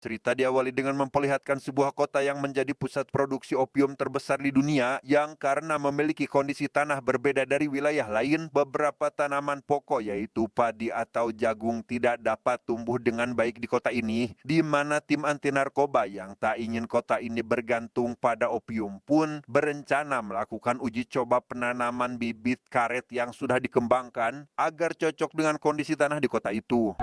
Cerita diawali dengan memperlihatkan sebuah kota yang menjadi pusat produksi opium terbesar di dunia yang karena memiliki kondisi tanah berbeda dari wilayah lain, beberapa tanaman pokok yaitu padi atau jagung tidak dapat tumbuh dengan baik di kota ini, di mana tim anti narkoba yang tak ingin kota ini bergantung pada opium pun berencana melakukan uji coba penanaman bibit karet yang sudah dikembangkan agar cocok dengan kondisi tanah di kota itu.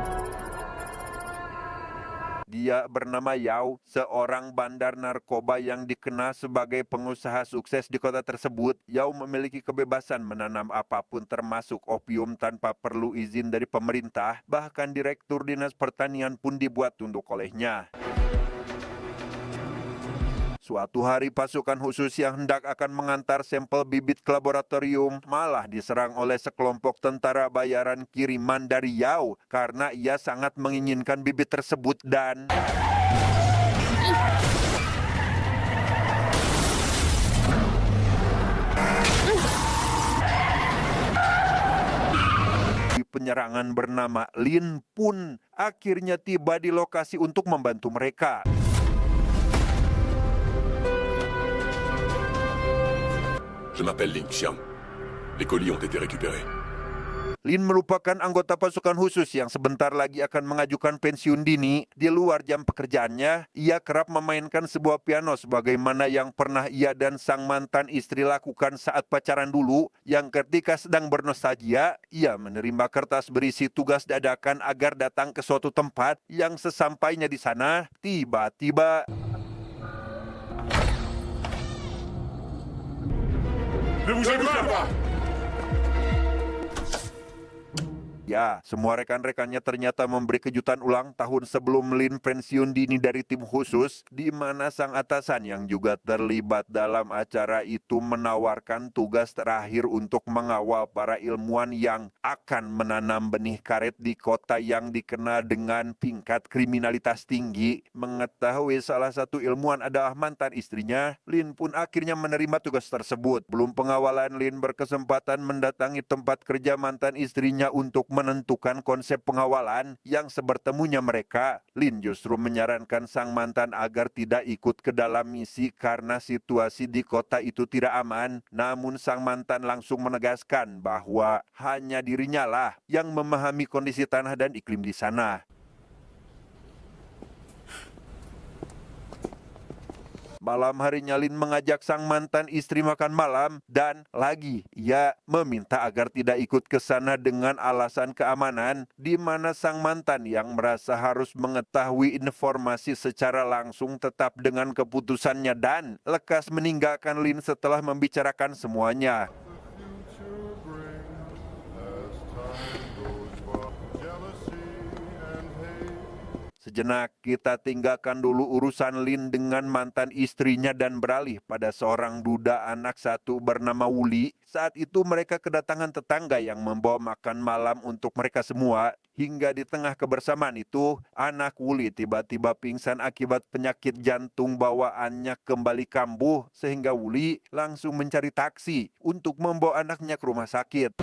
Dia bernama Yao, seorang bandar narkoba yang dikenal sebagai pengusaha sukses di kota tersebut. Yao memiliki kebebasan menanam apapun termasuk opium tanpa perlu izin dari pemerintah. Bahkan Direktur Dinas Pertanian pun dibuat tunduk olehnya. Suatu hari pasukan khusus yang hendak akan mengantar sampel bibit ke laboratorium malah diserang oleh sekelompok tentara bayaran kiriman dari Yao karena ia sangat menginginkan bibit tersebut dan penyerangan bernama Lin pun akhirnya tiba di lokasi untuk membantu mereka. Je m'appelle Ling Xiang. Les colis ont été récupérés. Lin merupakan anggota pasukan khusus yang sebentar lagi akan mengajukan pensiun dini. Di luar jam pekerjaannya, ia kerap memainkan sebuah piano sebagaimana yang pernah ia dan sang mantan istri lakukan saat pacaran dulu, yang ketika sedang bernostalgia, ia menerima kertas berisi tugas dadakan agar datang ke suatu tempat yang sesampainya di sana, tiba-tiba Ne bougez pas! ya, semua rekan-rekannya ternyata memberi kejutan ulang tahun sebelum Lin pensiun dini dari tim khusus, di mana sang atasan yang juga terlibat dalam acara itu menawarkan tugas terakhir untuk mengawal para ilmuwan yang akan menanam benih karet di kota yang dikenal dengan tingkat kriminalitas tinggi. Mengetahui salah satu ilmuwan adalah mantan istrinya, Lin pun akhirnya menerima tugas tersebut. Belum pengawalan, Lin berkesempatan mendatangi tempat kerja mantan istrinya untuk menentukan konsep pengawalan. Yang sebertemunya mereka, Lin justru menyarankan sang mantan agar tidak ikut ke dalam misi karena situasi di kota itu tidak aman. Namun sang mantan langsung menegaskan bahwa hanya dirinya lah yang memahami kondisi tanah dan iklim di sana. Malam harinya Lin mengajak sang mantan istri makan malam dan lagi ia meminta agar tidak ikut ke sana dengan alasan keamanan, di mana sang mantan yang merasa harus mengetahui informasi secara langsung tetap dengan keputusannya dan lekas meninggalkan Lin setelah membicarakan semuanya. Sejenak kita tinggalkan dulu urusan Lin dengan mantan istrinya dan beralih pada seorang duda anak satu bernama Wuli. Saat itu mereka kedatangan tetangga yang membawa makan malam untuk mereka semua. Hingga di tengah kebersamaan itu, anak Wuli tiba-tiba pingsan akibat penyakit jantung bawaannya kembali kambuh. Sehingga Wuli langsung mencari taksi untuk membawa anaknya ke rumah sakit.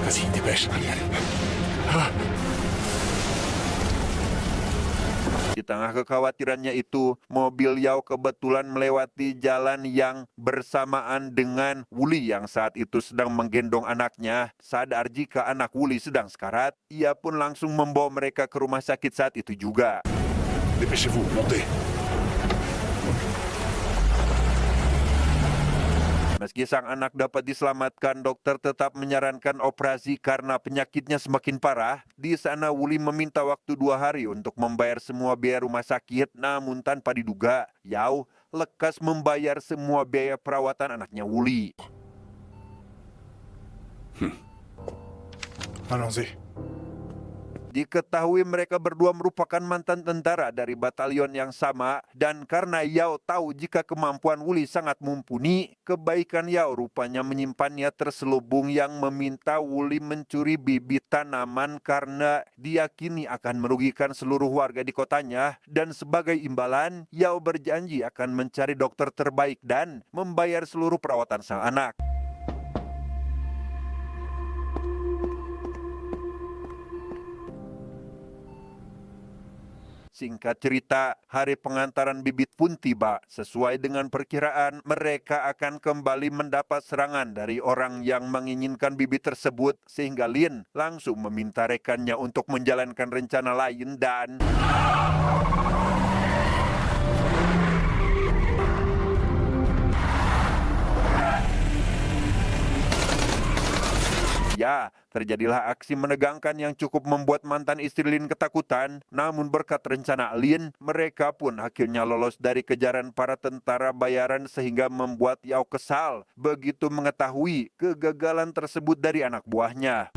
Vas-y, dépêche. Allez, allez. Di tengah kekhawatirannya itu, mobil Yao kebetulan melewati jalan yang bersamaan dengan Wuli yang saat itu sedang menggendong anaknya. Sadar jika anak Wuli sedang sekarat, ia pun langsung membawa mereka ke rumah sakit saat itu juga. Dépêchez-vous, montez. Meski sang anak dapat diselamatkan, dokter tetap menyarankan operasi karena penyakitnya semakin parah. Di sana Wuli meminta waktu 2 hari untuk membayar semua biaya rumah sakit, namun tanpa diduga, Yao lekas membayar semua biaya perawatan anaknya Wuli. Allons-y. Diketahui mereka berdua merupakan mantan tentara dari batalion yang sama, dan karena Yao tahu jika kemampuan Wuli sangat mumpuni, kebaikan Yao rupanya menyimpannya terselubung yang meminta Wuli mencuri bibit tanaman karena diyakini akan merugikan seluruh warga di kotanya, dan sebagai imbalan, Yao berjanji akan mencari dokter terbaik dan membayar seluruh perawatan sang anak. Singkat cerita, hari pengantaran bibit pun tiba. Sesuai dengan perkiraan, mereka akan kembali mendapat serangan dari orang yang menginginkan bibit tersebut, sehingga Lin langsung meminta rekannya untuk menjalankan rencana lain dan ya, terjadilah aksi menegangkan yang cukup membuat mantan istri Lin ketakutan. Namun berkat rencana Lin, mereka pun akhirnya lolos dari kejaran para tentara bayaran sehingga membuat Yao kesal begitu mengetahui kegagalan tersebut dari anak buahnya.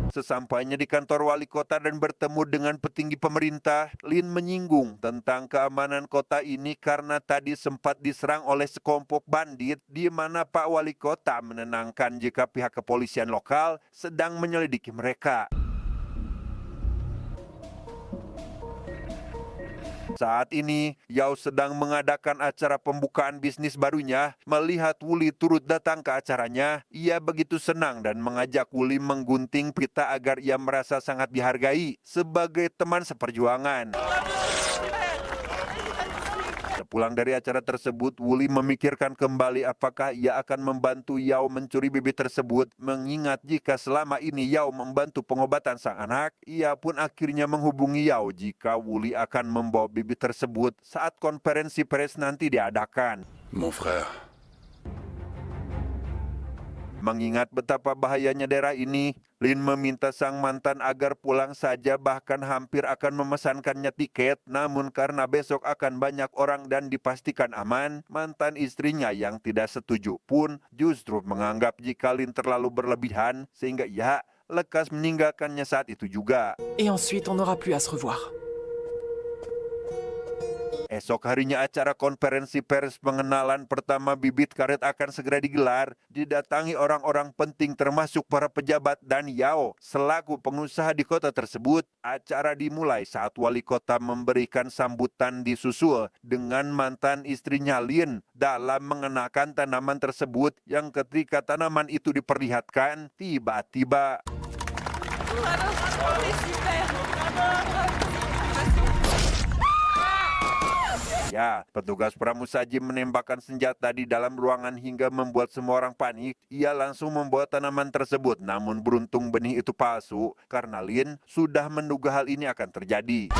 Sesampainya di kantor wali kota dan bertemu dengan petinggi pemerintah, Lin menyinggung tentang keamanan kota ini karena tadi sempat diserang oleh sekelompok bandit, di mana Pak Wali Kota menenangkan jika pihak kepolisian lokal sedang menyelidiki mereka. Saat ini, Yao sedang mengadakan acara pembukaan bisnis barunya. Melihat Wuli turut datang ke acaranya, ia begitu senang dan mengajak Wuli menggunting pita agar ia merasa sangat dihargai sebagai teman seperjuangan. Sepulang dari acara tersebut, Wuli memikirkan kembali apakah ia akan membantu Yao mencuri bibit tersebut. Mengingat jika selama ini Yao membantu pengobatan sang anak, ia pun akhirnya menghubungi Yao jika Wuli akan membawa bibit tersebut saat konferensi pers nanti diadakan. Mon frère. Mengingat betapa bahayanya daerah ini, Lin meminta sang mantan agar pulang saja, bahkan hampir akan memesankannya tiket. Namun karena besok akan banyak orang dan dipastikan aman, mantan istrinya yang tidak setuju pun justru menganggap jika Lin terlalu berlebihan sehingga ia lekas meninggalkannya saat itu juga. Et ensuite, on n'aura plus à se revoir. Esok harinya acara konferensi pers pengenalan pertama bibit karet akan segera digelar, didatangi orang-orang penting termasuk para pejabat dan Yao selaku pengusaha di kota tersebut. Acara dimulai saat wali kota memberikan sambutan disusul dengan mantan istrinya Lin dalam mengenakan tanaman tersebut yang ketika tanaman itu diperlihatkan, tiba-tiba ya, petugas pramusaji menembakkan senjata di dalam ruangan hingga membuat semua orang panik. Ia langsung membawa tanaman tersebut, namun beruntung benih itu palsu karena Lin sudah menduga hal ini akan terjadi.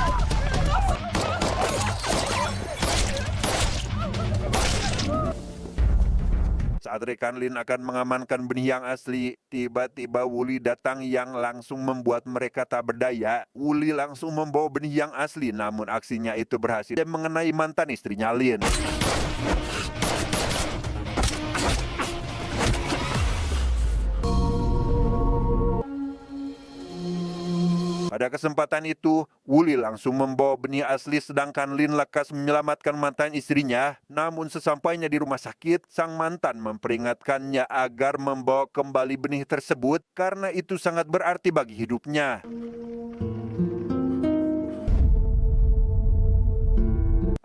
Saat rekan Lin akan mengamankan benih yang asli, tiba-tiba Wuli datang yang langsung membuat mereka tak berdaya. Wuli langsung membawa benih yang asli, namun aksinya itu berhasil dan mengenai mantan istrinya Lin. Pada kesempatan itu, Wuli langsung membawa benih asli sedangkan Lin lekas menyelamatkan mantan istrinya. Namun sesampainya di rumah sakit, sang mantan memperingatkannya agar membawa kembali benih tersebut karena itu sangat berarti bagi hidupnya.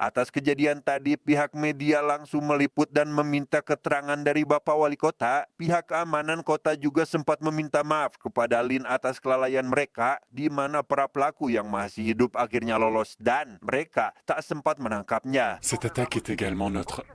Atas kejadian tadi, pihak media langsung meliput dan meminta keterangan dari Bapak Wali Kota. Pihak keamanan kota juga sempat meminta maaf kepada Lin atas kelalaian mereka, di mana para pelaku yang masih hidup akhirnya lolos dan mereka tak sempat menangkapnya. Cette attaque est également notre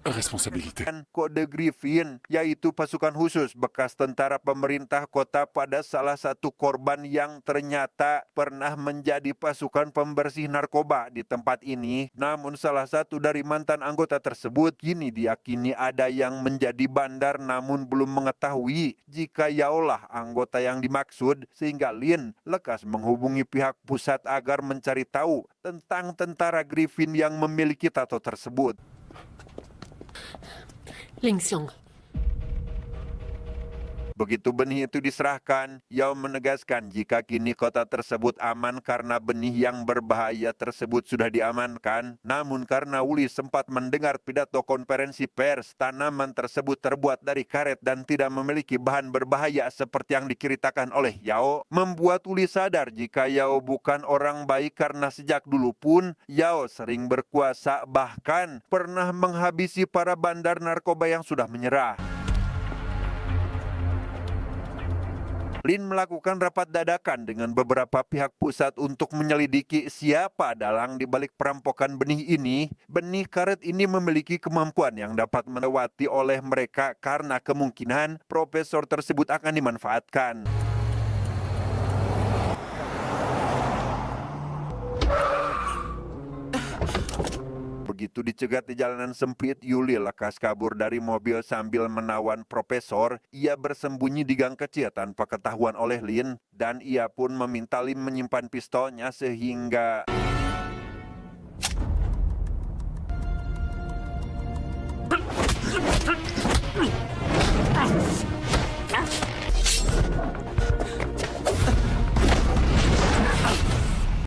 responsabilité. Kode Griffin, yaitu pasukan khusus bekas tentara pemerintah kota pada salah satu korban yang ternyata pernah menjadi pasukan pembersih narkoba di tempat ini. Namun salah satu dari mantan anggota tersebut kini diyakini ada yang menjadi bandar namun belum mengetahui jika Yaolah anggota yang dimaksud, sehingga Lin lekas menghubungi pihak pusat agar mencari tahu tentang tentara Griffin yang memiliki tato tersebut. Ling Xiong. Begitu benih itu diserahkan, Yao menegaskan jika kini kota tersebut aman karena benih yang berbahaya tersebut sudah diamankan. Namun karena Wuli sempat mendengar pidato konferensi pers, tanaman tersebut terbuat dari karet dan tidak memiliki bahan berbahaya seperti yang diceritakan oleh Yao, membuat Wuli sadar jika Yao bukan orang baik karena sejak dulu pun Yao sering berkuasa, bahkan pernah menghabisi para bandar narkoba yang sudah menyerah. Lin melakukan rapat dadakan dengan beberapa pihak pusat untuk menyelidiki siapa dalang di balik perampokan benih ini. Benih karet ini memiliki kemampuan yang dapat melewati oleh mereka karena kemungkinan profesor tersebut akan dimanfaatkan. Begitu dicegat di jalanan sempit, Yuli lekas kabur dari mobil sambil menawan profesor. Ia bersembunyi di gang kecil tanpa ketahuan oleh Lin, dan ia pun meminta Lin menyimpan pistolnya sehingga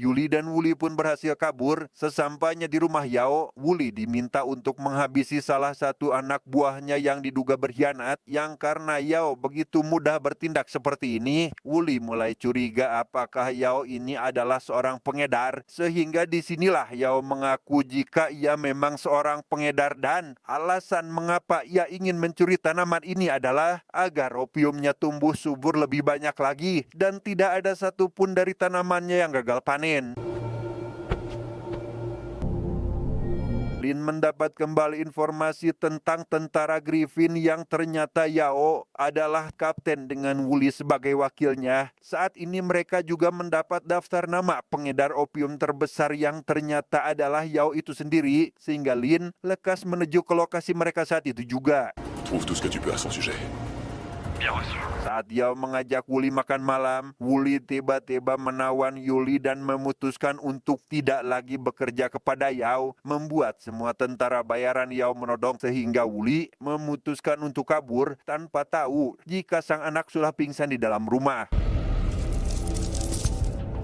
Yuli dan Wuli pun berhasil kabur. Sesampainya di rumah Yao, Wuli diminta untuk menghabisi salah satu anak buahnya yang diduga berkhianat. Yang karena Yao begitu mudah bertindak seperti ini, Wuli mulai curiga apakah Yao ini adalah seorang pengedar. Sehingga disinilah Yao mengaku jika ia memang seorang pengedar dan alasan mengapa ia ingin mencuri tanaman ini adalah agar opiumnya tumbuh subur lebih banyak lagi dan tidak ada satupun dari tanamannya yang gagal panen. Lin mendapat kembali informasi tentang tentara Griffin yang ternyata Yao adalah kapten dengan Wuli sebagai wakilnya. Saat ini mereka juga mendapat daftar nama pengedar opium terbesar yang ternyata adalah Yao itu sendiri, sehingga Lin lekas menuju ke lokasi mereka saat itu juga. Trouve tout ce que tu peux à son sujet. Saat Yao mengajak Wuli makan malam, Wuli tiba-tiba menawan Yuli dan memutuskan untuk tidak lagi bekerja kepada Yao, membuat semua tentara bayaran Yao menodong sehingga Wuli memutuskan untuk kabur tanpa tahu jika sang anak sudah pingsan di dalam rumah.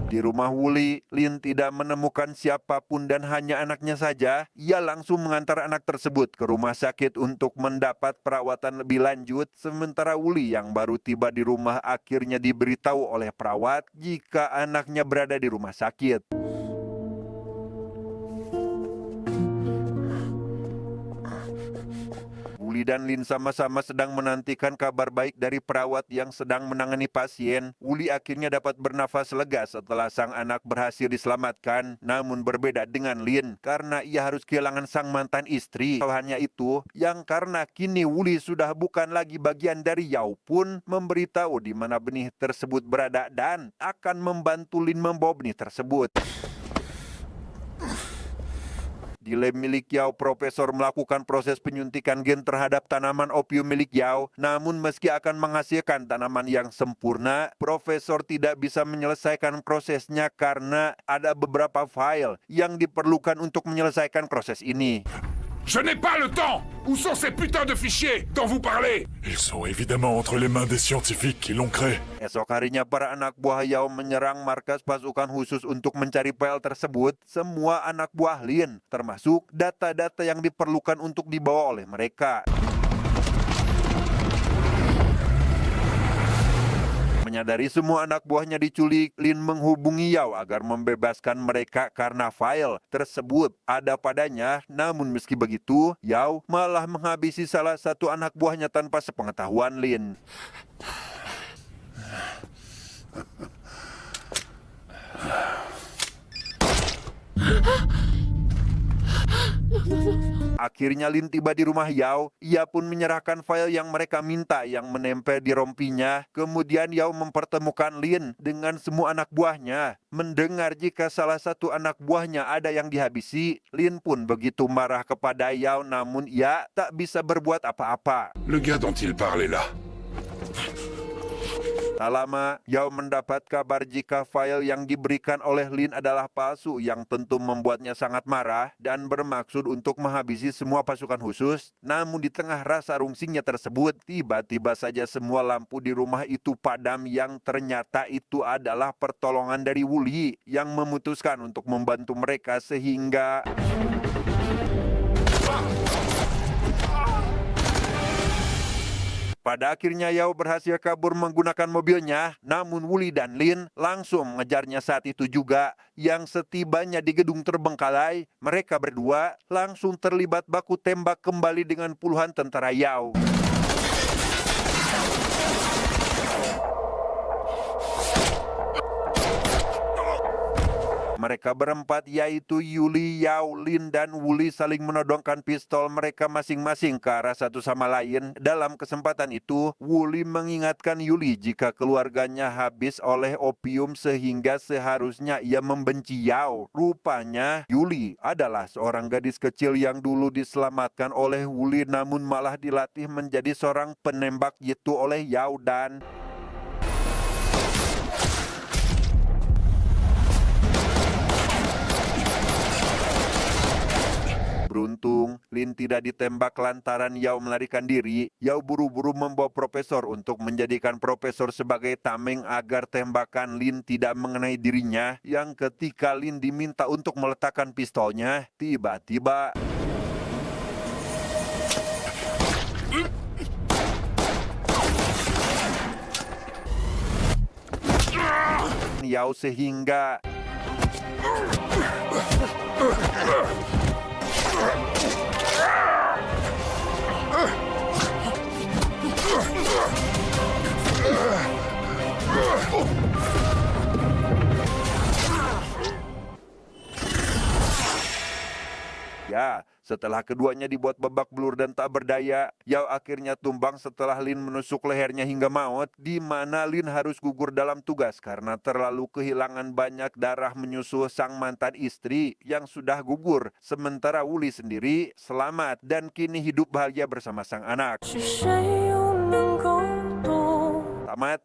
Di rumah Wuli, Lin tidak menemukan siapapun dan hanya anaknya saja. Ia langsung mengantar anak tersebut ke rumah sakit untuk mendapat perawatan lebih lanjut. Sementara Wuli yang baru tiba di rumah akhirnya diberitahu oleh perawat jika anaknya berada di rumah sakit. Wuli dan Lin sama-sama sedang menantikan kabar baik dari perawat yang sedang menangani pasien. Wuli akhirnya dapat bernafas lega setelah sang anak berhasil diselamatkan. Namun berbeda dengan Lin karena ia harus kehilangan sang mantan istri. Hanya itu, yang karena kini Wuli sudah bukan lagi bagian dari Yao pun memberitahu di mana benih tersebut berada dan akan membantu Lin membawa benih tersebut. Di lab milik Yao, profesor melakukan proses penyuntikan gen terhadap tanaman opium milik Yao. Namun meski akan menghasilkan tanaman yang sempurna, profesor tidak bisa menyelesaikan prosesnya karena ada beberapa file yang diperlukan untuk menyelesaikan proses ini. Je n'ai pas le temps! Où sont ces putains de fichiers dont vous parlez? Ils sont évidemment entre les mains des scientifiques qui l'ont créé. Esok harinya para anak buah Yao menyerang markas pasukan khusus untuk mencari file tersebut. Semua anak buah Lin, termasuk data-data yang diperlukan untuk dibawa oleh mereka. Menyadari semua anak buahnya diculik, Lin menghubungi Yao agar membebaskan mereka karena file tersebut ada padanya. Namun meski begitu, Yao malah menghabisi salah satu anak buahnya tanpa sepengetahuan Lin. Akhirnya Lin tiba di rumah Yao. Ia pun menyerahkan file yang mereka minta yang menempel di rompinya. Kemudian Yao mempertemukan Lin dengan semua anak buahnya. Mendengar jika salah satu anak buahnya ada yang dihabisi, Lin pun begitu marah kepada Yao, namun ia tak bisa berbuat apa-apa. Le gars dont il parle est là. Tak lama, Yao mendapat kabar jika file yang diberikan oleh Lin adalah palsu, yang tentu membuatnya sangat marah dan bermaksud untuk menghabisi semua pasukan khusus. Namun di tengah rasa rungsingnya tersebut, tiba-tiba saja semua lampu di rumah itu padam, yang ternyata itu adalah pertolongan dari Wuli yang memutuskan untuk membantu mereka sehingga... Pada akhirnya Yao berhasil kabur menggunakan mobilnya, namun Wuli dan Lin langsung mengejarnya saat itu juga. Yang setibanya di gedung terbengkalai, mereka berdua langsung terlibat baku tembak kembali dengan puluhan tentara Yao. Mereka berempat yaitu Yuli, Yao, Lin, dan Wuli saling menodongkan pistol mereka masing-masing ke arah satu sama lain. Dalam kesempatan itu, Wuli mengingatkan Yuli jika keluarganya habis oleh opium sehingga seharusnya ia membenci Yao. Rupanya Yuli adalah seorang gadis kecil yang dulu diselamatkan oleh Wuli namun malah dilatih menjadi seorang penembak jitu oleh Yao dan beruntung, Lin tidak ditembak lantaran Yao melarikan diri. Yao buru-buru membawa profesor untuk menjadikan profesor sebagai tameng agar tembakan Lin tidak mengenai dirinya. Yang ketika Lin diminta untuk meletakkan pistolnya, tiba-tiba Yao sehingga ya, setelah keduanya dibuat babak belur dan tak berdaya, Yao akhirnya tumbang setelah Lin menusuk lehernya hingga maut, di mana Lin harus gugur dalam tugas karena terlalu kehilangan banyak darah menyusul sang mantan istri yang sudah gugur. Sementara Wuli sendiri selamat dan kini hidup bahagia bersama sang anak. Tamat.